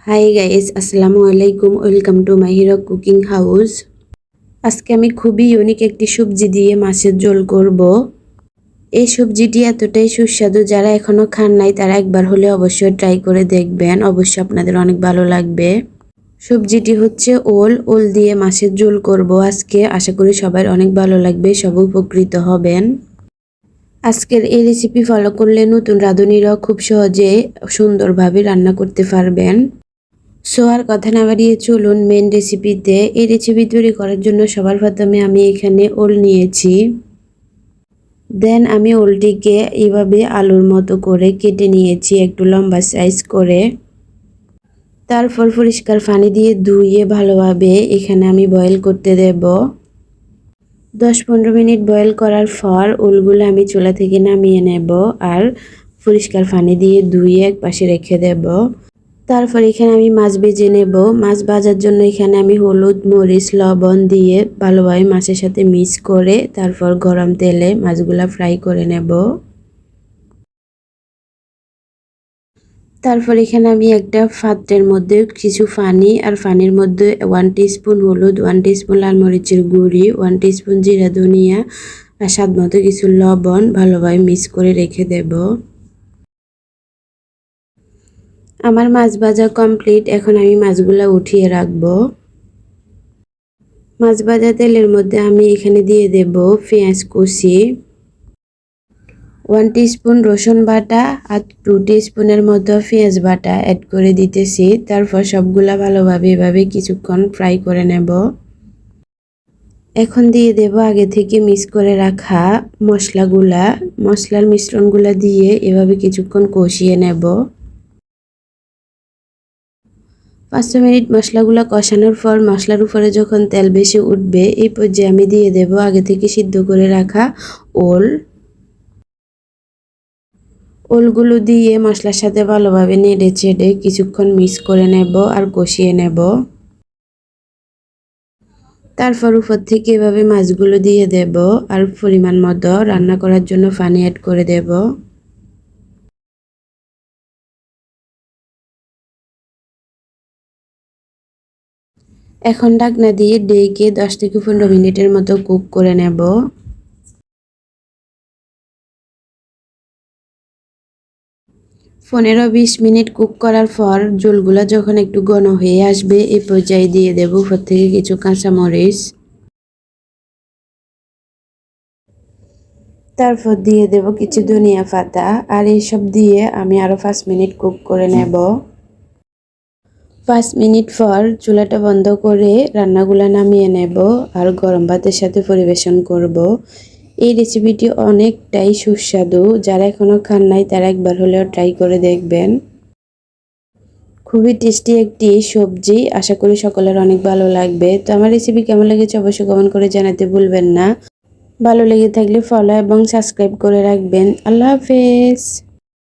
Hi guys, আসসালামু আলাইকুম। Welcome to my hero cooking house. আজকে আমি খুবই ইউনিক একটি সবজি দিয়ে মাছের ঝোল করব। এই সবজিটি এতটাই সুস্বাদু, যারা এখনো খান নাই তারা একবার হলে অবশ্যই ট্রাই করে দেখবেন। অবশ্যই আপনাদের অনেক ভালো লাগবে। সবজিটি হচ্ছে ওল। ওল দিয়ে মাছের ঝোল করব আজকে। আশা করি সবার অনেক ভালো লাগবে, সব উপকৃত হবেন। আজকের এই রেসিপি ফলো করলে নতুন রাঁধুনিরাও খুব সহজে সুন্দরভাবে রান্না করতে পারবেন। সো আর কথা না বাড়িয়ে চলুন মেন রেসিপিতে। এই রেসিপি তৈরি করার জন্য সবার প্রথমে আমি এখানে ওল নিয়েছি। দেন আমি ওলটিকে এইভাবে আলুর মতো করে কেটে নিয়েছি, একটু লম্বা সাইজ করে। তারপর পরিষ্কার পানি দিয়ে ধুয়ে ভালোভাবে এখানে আমি বয়েল করতে দেব। 10-15 মিনিট বয়েল করার পর ওলগুলো আমি চুলা থেকে নামিয়ে নেব আর পরিষ্কার পানি দিয়ে ধুয়ে এক পাশে রেখে দেব। তারপর এখানে আমি মাছ ভেজে নেব। মাছ ভাজার জন্য এখানে আমি হলুদ, মরিচ, লবণ দিয়ে ভালোভাবে মাছের সাথে মিক্স করে তারপর গরম তেলে মাছগুলা ফ্রাই করে নেব। তারপর এখানে আমি একটা পাত্রের মধ্যে কিছু পানি আর পানির মধ্যে 1 টিস্পুন হলুদ, 1 টিস্পুন লাল মরিচের গুঁড়ি, 1 টিস্পুন জিরা ধনিয়া আর স্বাদ মতো কিছু লবণ ভালোভাবে মিক্স করে রেখে দেব। আমার মাছ ভাজা কমপ্লিট। এখন আমি মাছগুলা উঠিয়ে রাখবো। মাছ ভাজা তেলের মধ্যে আমি এখানে দিয়ে দেব পেঁয়াজ কুচি, 1 টিস্পুন রসুন বাটা আর 2 টিস্পুনের মতো পেঁয়াজ বাটা অ্যাড করে দিতেছি। তারপর সবগুলা ভালোভাবে এভাবে কিছুক্ষণ ফ্রাই করে নেব। এখন দিয়ে দেব আগে থেকে মিক্স করে রাখা মশলার মিশ্রণগুলা দিয়ে এভাবে কিছুক্ষণ কষিয়ে নেব। 5 মিনিট মশলাগুলো কষানোর পর মশলার উপরে যখন তেল বেশি উঠবে, এই পর্যায়ে আমি দিয়ে দেব আগে থেকে সিদ্ধ করে রাখা ওলগুলো দিয়ে মশলার সাথে ভালোভাবে নেড়ে চেড়ে কিছুক্ষণ মিক্স করে নেব আর কষিয়ে নেব। তারপর উপর থেকে এভাবে মাছগুলো দিয়ে দেব আর পরিমাণ মতো রান্না করার জন্য পানি অ্যাড করে দেব। এখন ঢাকনা দিয়ে ঢেকে 10 থেকে 15 মিনিটের মতো কুক করে নেব। 15-20 মিনিট কুক করার পর ঝোলগুলা যখন একটু ঘন হয়ে আসবে, এই পর্যায়ে দিয়ে দেব উপর থেকে কিছু কাঁচামরিচ। তারপর দিয়ে দেব কিছু ধনিয়া পাতা আর এইসব দিয়ে আমি আরও 5 মিনিট কুক করে নেব। 5 মিনিট পর চুলাটা বন্ধ করে রান্নাগুলো নামিয়ে নেব আর গরম ভাতের সাথে পরিবেশন করব। এই রেসিপিটি অনেকটাই সুস্বাদু, যারা এখনো খান নাই তারা একবার হলেও ট্রাই করে দেখবেন। খুবই টেস্টি একটি সবজি, আশা করি সকলের অনেক ভালো লাগবে। তো আমার রেসিপি কেমন লেগেছে অবশ্যই কমেন্ট করে জানাতে ভুলবেন না। ভালো লেগে থাকলে ফলো এবং সাবস্ক্রাইব করে রাখবেন। আল্লাহ হাফেজ।